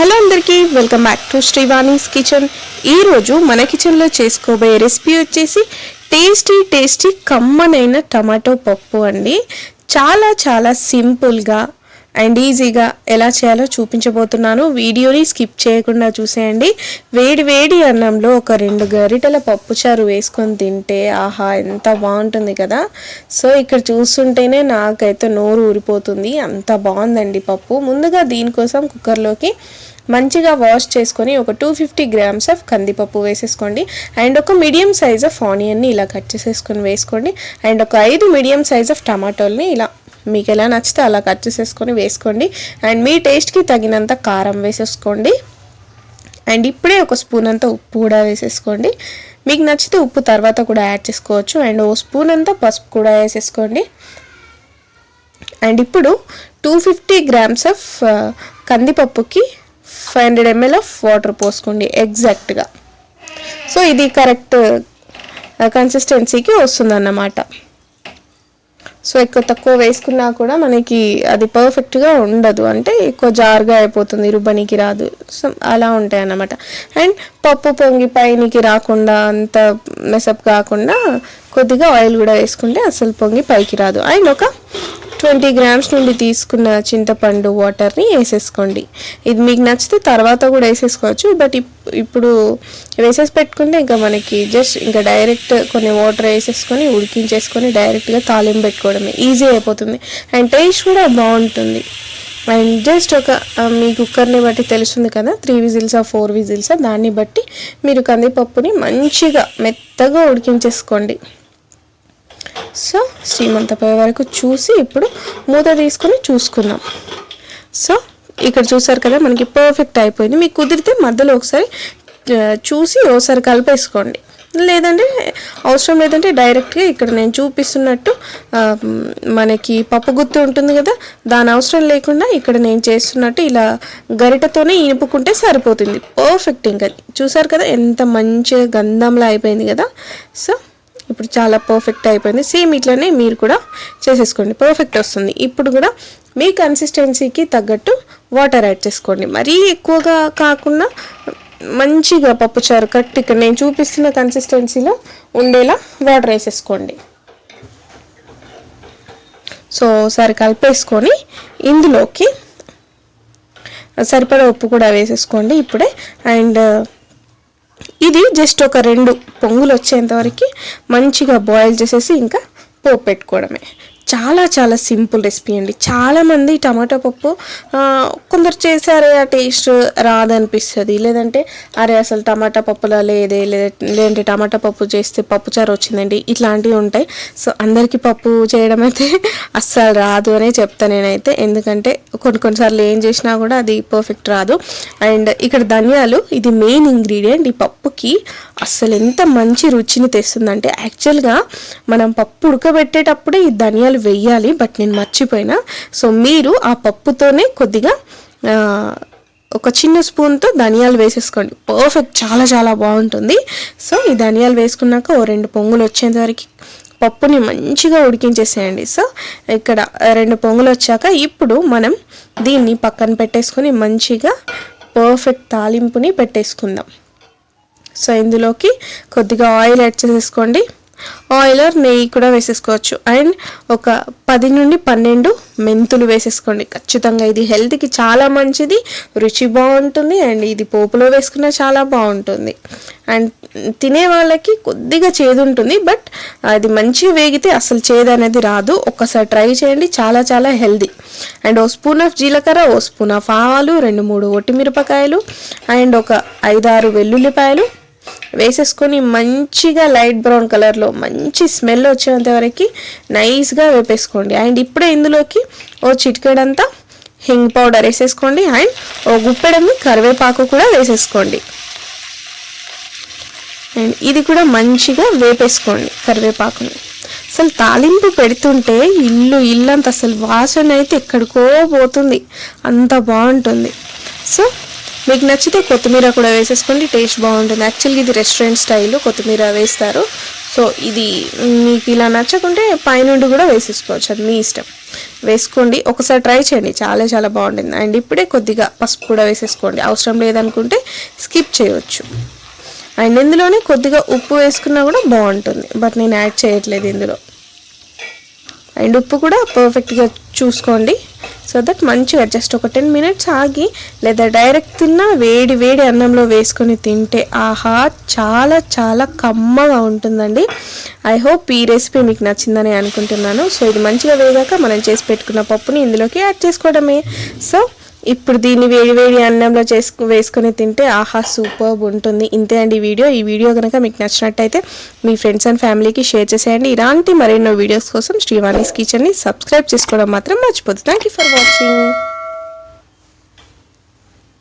Hello అందరికీ welcome back to శ్రీవాణీస్ kitchen. ఈరోజు మన కిచెన్లో చేసుకోబోయే రెసిపీ వచ్చేసి టేస్టీ కమ్మనైన టమాటో పప్పు అండి. చాలా సింపుల్గా అండ్ ఈజీగా ఎలా చేయాలో చూపించబోతున్నాను. వీడియోని స్కిప్ చేయకుండా చూసేయండి. వేడి అన్నంలో ఒక 2 గరిటెల పప్పుచారు వేసుకొని తింటే ఆహా ఎంత బాగుంటుంది కదా. సో ఇక్కడ చూస్తుంటేనే నాకైతే నోరు ఊరిపోతుంది, అంత బాగుందండి పప్పు. ముందుగా దీనికోసం కుక్కర్లోకి మంచిగా వాష్ చేసుకొని ఒక 250 గ్రామ్స్ ఆఫ్ కందిపప్పు వేసేసుకోండి. అండ్ ఒక మీడియం సైజ్ ఆఫ్ ఆనియన్ని ఇలా కట్ చేసేసుకొని వేసుకోండి. అండ్ ఒక 5 మీడియం సైజ్ ఆఫ్ టమాటోల్ని ఇలా మీకు ఎలా నచ్చితే అలా కట్ చేసేసుకొని వేసుకోండి. అండ్ మీ టేస్ట్కి తగినంత కారం వేసేసుకోండి. అండ్ ఇప్పుడే ఒక స్పూన్ అంతా ఉప్పు కూడా వేసేసుకోండి. మీకు నచ్చితే ఉప్పు తర్వాత కూడా యాడ్ చేసుకోవచ్చు. అండ్ ఓ స్పూన్ అంతా పసుపు కూడా వేసేసుకోండి. అండ్ ఇప్పుడు 250 గ్రామ్స్ ఆఫ్ కందిపప్పుకి 500 ml ఆఫ్ వాటర్ పోసుకోండి ఎగ్జాక్ట్గా. సో ఇది కరెక్ట్ కన్సిస్టెన్సీకి వస్తుందన్నమాట. సో ఎక్కువ తక్కువ వేసుకున్నా కూడా మనకి అది పర్ఫెక్ట్గా ఉండదు, అంటే ఎక్కువ జారుగా అయిపోతుంది, రుబ్బనికి రాదు. సో అలా ఉంటాయి అన్నమాట. అండ్ పప్పు పొంగి పైనికి రాకుండా అంత మెసప్ కాకుండా కొద్దిగా ఆయిల్ కూడా వేసుకుంటే అసలు పొంగి పైకి రాదు. అండ్ ఒక 20 గ్రామ్స్ నుండి తీసుకున్న చింతపండు వాటర్ని వేసేసుకోండి. ఇది మీకు నచ్చితే తర్వాత కూడా వేసేసుకోవచ్చు, బట్ ఇప్పుడు వేసేసి పెట్టుకుంటే ఇంకా మనకి జస్ట్ ఇంకా డైరెక్ట్ కొన్ని వాటర్ వేసేసుకొని ఉడికించేసుకొని డైరెక్ట్గా తాలింపు పెట్టుకోవడమే, ఈజీ అయిపోతుంది. అండ్ టేస్ట్ కూడా బాగుంటుంది. అండ్ జస్ట్ ఒక మీ కుక్కర్ని బట్టి తెలుస్తుంది కదా, 3 విజిల్సా 4 విజిల్సా, దాన్ని బట్టి మీరు కందిపప్పుని మంచిగా మెత్తగా ఉడికించేసుకోండి. సో స్టీమ్ అంతా పోయే వరకు చూసి ఇప్పుడు మూత తీసుకొని చూసుకుందాం. సో ఇక్కడ చూసారు కదా మనకి పర్ఫెక్ట్ అయిపోయింది. మీకు కుదిరితే మధ్యలో ఒకసారి చూసి ఒకసారి కలిపేసుకోండి, లేదంటే అవసరం లేదంటే డైరెక్ట్గా ఇక్కడ నేను చూపిస్తున్నట్టు మనకి పప్పు గుత్తి ఉంటుంది కదా, దాని అవసరం లేకుండా ఇక్కడ నేను చేస్తున్నట్టు ఇలా గరిటతోనే ఇనుపుకుంటే సరిపోతుంది. పర్ఫెక్ట్. ఇంకా చూసారు కదా ఎంత మంచిగా గంధంలా అయిపోయింది కదా. సో ఇప్పుడు చాలా పర్ఫెక్ట్ అయిపోయింది. సేమ్ ఇట్లనే మీరు కూడా చేసేసుకోండి, పర్ఫెక్ట్ వస్తుంది. ఇప్పుడు కూడా మీ కన్సిస్టెన్సీకి తగ్గట్టు వాటర్ యాడ్ చేసుకోండి. మరీ ఎక్కువగా కాకుండా మంచిగా పప్పుచారు కట్ ఇక్కడ నేను చూపిస్తున్న కన్సిస్టెన్సీలో ఉండేలా వాటర్ వేసేసుకోండి. సో ఒకసారి కలిపేసుకొని ఇందులోకి సరిపడా ఉప్పు కూడా వేసేసుకోండి ఇప్పుడే. అండ్ ఇది జస్ట్ ఒక 2 పొంగులు వచ్చేంత వరకు మంచిగా బాయిల్ చేసేసి ఇంకా పోపు పెట్టుకోవడమే. చాలా సింపుల్ రెసిపీ అండి. చాలామంది టమాటో పప్పు కొందరు చేసారే ఆ టేస్ట్ రాదనిపిస్తుంది, లేదంటే అరే అసలు టమాటా పప్పులా లేదంటే టమాటా పప్పు చేస్తే పప్పుచారు వచ్చిందండి, ఇట్లాంటివి ఉంటాయి. సో అందరికీ పప్పు చేయడం అయితే అస్సలు రాదు అనే చెప్తాను నేనైతే, ఎందుకంటే కొన్నిసార్లు ఏం చేసినా కూడా అది పర్ఫెక్ట్ రాదు. అండ్ ఇక్కడ ధనియాలు ఇది మెయిన్ ఇంగ్రీడియంట్. ఈ పప్పుకి అస్సలు ఎంత మంచి రుచిని తెస్తుందంటే, యాక్చువల్గా మనం పప్పు ఉడకబెట్టేటప్పుడే ఈ ధనియాలు వెయ్యాలి, బట్ నేను మర్చిపోయినా. సో మీరు ఆ పప్పుతోనే కొద్దిగా ఒక చిన్న స్పూన్తో ధనియాలు వేసేసుకోండి, పర్ఫెక్ట్, చాలా బాగుంటుంది. సో ఈ ధనియాలు వేసుకున్నాక ఓ 2 పొంగులు వచ్చేంత వరకు పప్పుని మంచిగా ఉడికించేసేయండి. సో ఇక్కడ 2 పొంగులు వచ్చాక ఇప్పుడు మనం దీన్ని పక్కన పెట్టేసుకొని మంచిగా పర్ఫెక్ట్ తాలింపుని పెట్టేసుకుందాం. సో ఇందులోకి కొద్దిగా ఆయిల్ యాడ్ చేసేసుకోండి. ఆయిల్ నెయ్యి కూడా వేసేసుకోవచ్చు. అండ్ ఒక 10 నుండి 12 మెంతులు వేసేసుకోండి ఖచ్చితంగా. ఇది హెల్త్కి చాలా మంచిది, రుచి బాగుంటుంది. అండ్ ఇది పోపులో వేసుకున్నా చాలా బాగుంటుంది. అండ్ తినే వాళ్ళకి కొద్దిగా చేదు ఉంటుంది, బట్ అది మంచిగా వేగితే అసలు చేదు అనేది రాదు. ఒక్కసారి ట్రై చేయండి, చాలా హెల్దీ. అండ్ ఓ స్పూన్ ఆఫ్ జీలకర్ర, ఓ స్పూన్ ఆఫ్ ఆవాలు, 2-3 ఒట్టిమిరపకాయలు అండ్ ఒక 5-6 వెల్లుల్లిపాయలు వేసేసుకొని మంచిగా లైట్ బ్రౌన్ కలర్లో మంచి స్మెల్ వచ్చేంత వరకు నైస్గా వేపేసుకోండి. అండ్ ఇప్పుడే ఇందులోకి ఓ చిటికెడంతా హింగ్ పౌడర్ వేసేసుకోండి. అండ్ ఓ గుప్పెడన్ని కరివేపాకు కూడా వేసేసుకోండి. అండ్ ఇది కూడా మంచిగా వేపేసుకోండి కరివేపాకుని. అసలు తాలింపు పెడుతుంటే ఇల్లంతా అసలు వాసన అయితే ఎక్కడికో పోతుంది, అంత బాగుంటుంది. సో మీకు నచ్చితే కొత్తిమీర కూడా వేసేసుకోండి, టేస్ట్ బాగుంటుంది. యాక్చువల్గా ఇది రెస్టారెంట్ స్టైల్లో కొత్తిమీర వేస్తారు. సో ఇది మీకు ఇలా నచ్చకుంటే పైనుండి కూడా వేసేసుకోవచ్చు, అది మీ ఇష్టం. వేసుకోండి, ఒకసారి ట్రై చేయండి, చాలా చాలా బాగుంటుంది. అండ్ ఇప్పుడే కొద్దిగా పసుపు కూడా వేసేసుకోండి, అవసరం లేదనుకుంటే స్కిప్ చేయవచ్చు. అండ్ ఇందులోనే కొద్దిగా ఉప్పు వేసుకున్నా కూడా బాగుంటుంది, బట్ నేను యాడ్ చేయట్లేదు ఇందులో. అండ్ ఉప్పు కూడా పర్ఫెక్ట్గా చూసుకోండి, సో దట్ మంచిగా జస్ట్ ఒక 10 మినిట్స్ ఆగి లేదా డైరెక్ట్ తిన్నా వేడి వేడి అన్నంలో వేసుకొని తింటే ఆహా చాలా చాలా కమ్మగా ఉంటుందండి. ఐ హోప్ ఈ రెసిపీ మీకు నచ్చిందని అనుకుంటున్నాను. సో ఇది మంచిగా వేగాక మనం చేసి పెట్టుకున్న పప్పుని ఇందులోకి యాడ్ చేసుకోవడమే. సో ఇప్పుడు దీన్ని వేడి వేడి అన్నంలో వేసుకొని తింటే ఆహా సూపర్బ్ ఉంటుంది. ఇంతే అండి ఈ వీడియో కనుక మీకు నచ్చినట్టయితే మీ ఫ్రెండ్స్ అండ్ ఫ్యామిలీకి షేర్ చేసేయండి. ఇలాంటి మరెన్నో వీడియోస్ కోసం శ్రీవాణీస్ కిచెన్ని సబ్స్క్రైబ్ చేసుకోవడం మాత్రం మర్చిపోద్దు. Thank you for watching.